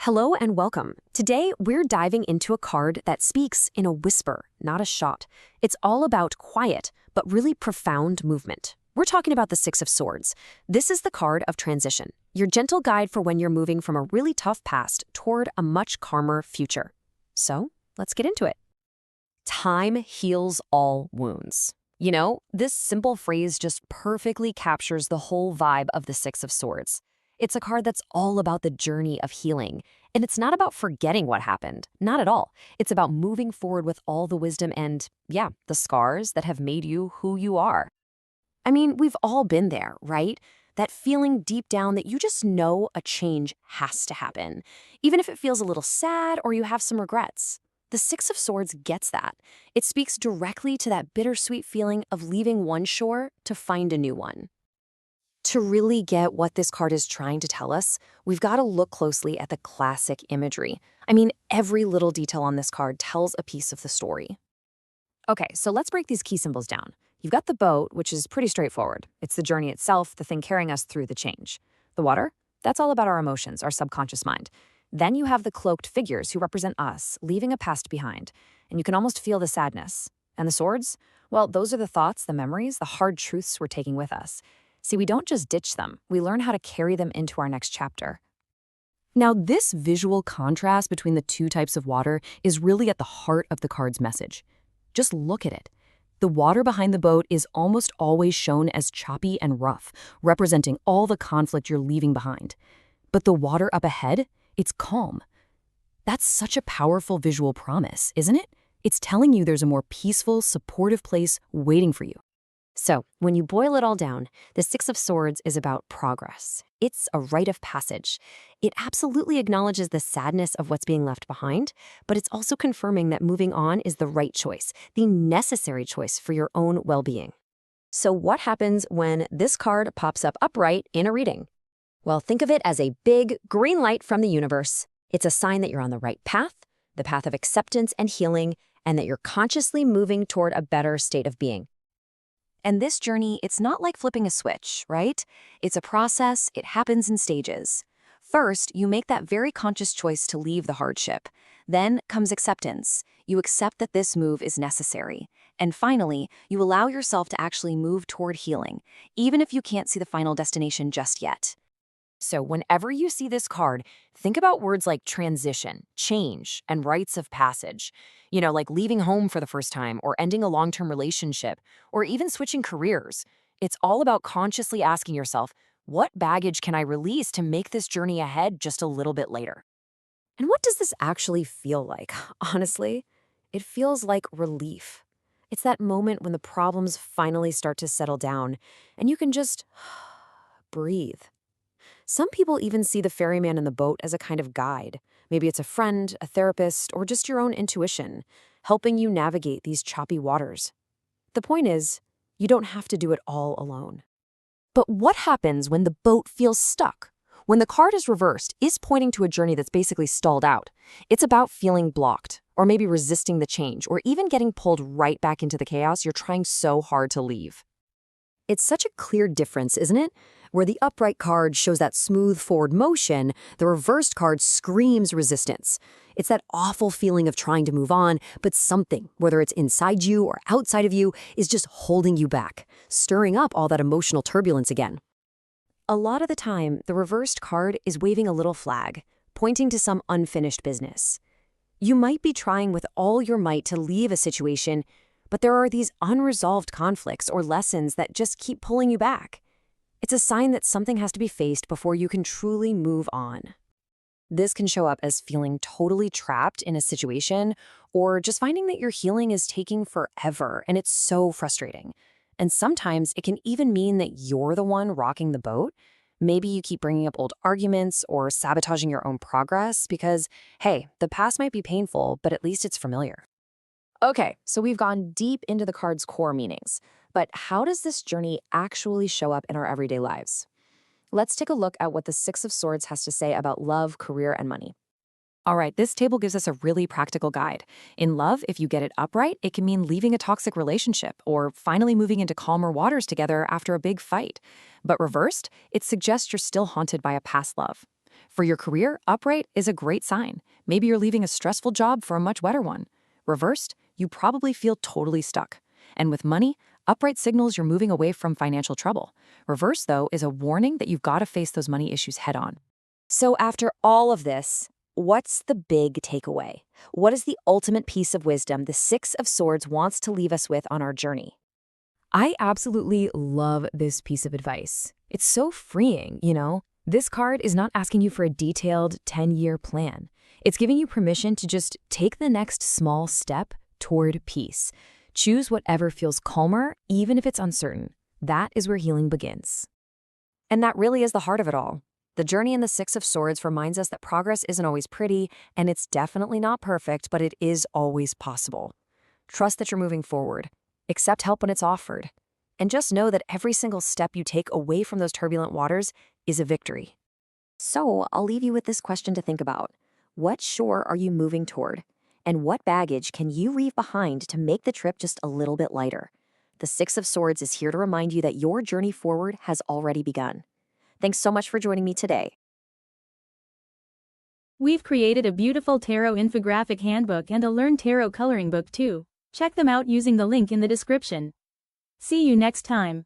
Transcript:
Hello and welcome. Today, we're diving into a card that speaks in a whisper, not a shot. It's all about quiet, but really profound movement. We're talking about the Six of Swords. This is the card of transition, your gentle guide for when you're moving from a really tough past toward a much calmer future. So, let's get into it. Time heals all wounds. You know, this simple phrase just perfectly captures the whole vibe of the Six of Swords. It's a card that's all about the journey of healing. And it's not about forgetting what happened. Not at all. It's about moving forward with all the wisdom and, the scars that have made you who you are. I mean, we've all been there, right? That feeling deep down that you just know a change has to happen, even if it feels a little sad or you have some regrets. The Six of Swords gets that. It speaks directly to that bittersweet feeling of leaving one shore to find a new one. To really get what this card is trying to tell us, we've got to look closely at the classic imagery. I mean, every little detail on this card tells a piece of the story. Okay, so let's break these key symbols down. You've got the boat, which is pretty straightforward. It's the journey itself, the thing carrying us through the change. The water, that's all about our emotions, our subconscious mind. Then you have the cloaked figures who represent us, leaving a past behind. And you can almost feel the sadness. And the swords? Well, those are the thoughts, the memories, the hard truths we're taking with us. See, we don't just ditch them, we learn how to carry them into our next chapter. Now, this visual contrast between the two types of water is really at the heart of the card's message. Just look at it. The water behind the boat is almost always shown as choppy and rough, representing all the conflict you're leaving behind. But the water up ahead, it's calm. That's such a powerful visual promise, isn't it? It's telling you there's a more peaceful, supportive place waiting for you. So, when you boil it all down, the Six of Swords is about progress. It's a rite of passage. It absolutely acknowledges the sadness of what's being left behind, but it's also confirming that moving on is the right choice, the necessary choice for your own well-being. So what happens when this card pops up upright in a reading? Well, think of it as a big green light from the universe. It's a sign that you're on the right path, the path of acceptance and healing, and that you're consciously moving toward a better state of being. And this journey, it's not like flipping a switch, right? It's a process, it happens in stages. First, you make that very conscious choice to leave the hardship. Then comes acceptance. You accept that this move is necessary. And finally, you allow yourself to actually move toward healing, even if you can't see the final destination just yet. So whenever you see this card, think about words like transition, change, and rites of passage. You know, like leaving home for the first time, or ending a long-term relationship, or even switching careers. It's all about consciously asking yourself, what baggage can I release to make this journey ahead just a little bit later? And what does this actually feel like? Honestly, it feels like relief. It's that moment when the problems finally start to settle down, and you can just breathe. Some people even see the ferryman in the boat as a kind of guide. Maybe it's a friend, a therapist, or just your own intuition, helping you navigate these choppy waters. The point is, you don't have to do it all alone. But what happens when the boat feels stuck? When the card is reversed, is pointing to a journey that's basically stalled out. It's about feeling blocked, or maybe resisting the change, or even getting pulled right back into the chaos you're trying so hard to leave. It's such a clear difference, isn't it? Where the upright card shows that smooth forward motion, the reversed card screams resistance. It's that awful feeling of trying to move on, but something, whether it's inside you or outside of you, is just holding you back, stirring up all that emotional turbulence again. A lot of the time, the reversed card is waving a little flag, pointing to some unfinished business. You might be trying with all your might to leave a situation, but there are these unresolved conflicts or lessons that just keep pulling you back. It's a sign that something has to be faced before you can truly move on. This can show up as feeling totally trapped in a situation, or just finding that your healing is taking forever and it's so frustrating. And sometimes it can even mean that you're the one rocking the boat. Maybe you keep bringing up old arguments or sabotaging your own progress because, hey, the past might be painful, but at least it's familiar. Okay, so we've gone deep into the card's core meanings, but how does this journey actually show up in our everyday lives? Let's take a look at what the Six of Swords has to say about love, career, and money. All right, this table gives us a really practical guide. In love, if you get it upright, it can mean leaving a toxic relationship or finally moving into calmer waters together after a big fight. But reversed, it suggests you're still haunted by a past love. For your career, upright is a great sign. Maybe you're leaving a stressful job for a much better one. Reversed, you probably feel totally stuck. And with money, upright signals you're moving away from financial trouble. Reverse, though, is a warning that you've got to face those money issues head on. So after all of this, what's the big takeaway? What is the ultimate piece of wisdom the Six of Swords wants to leave us with on our journey? I absolutely love this piece of advice. It's so freeing, you know? This card is not asking you for a detailed 10-year plan. It's giving you permission to just take the next small step toward peace. Choose whatever feels calmer, even if it's uncertain. That is where healing begins. And that really is the heart of it all. The journey in the Six of Swords reminds us that progress isn't always pretty, and it's definitely not perfect, but it is always possible. Trust that you're moving forward. Accept help when it's offered. And just know that every single step you take away from those turbulent waters is a victory. So I'll leave you with this question to think about. What shore are you moving toward? And what baggage can you leave behind to make the trip just a little bit lighter? The Six of Swords is here to remind you that your journey forward has already begun. Thanks so much for joining me today. We've created a beautiful Tarot Infographic Handbook and a Learn Tarot coloring book too. Check them out using the link in the description. See you next time.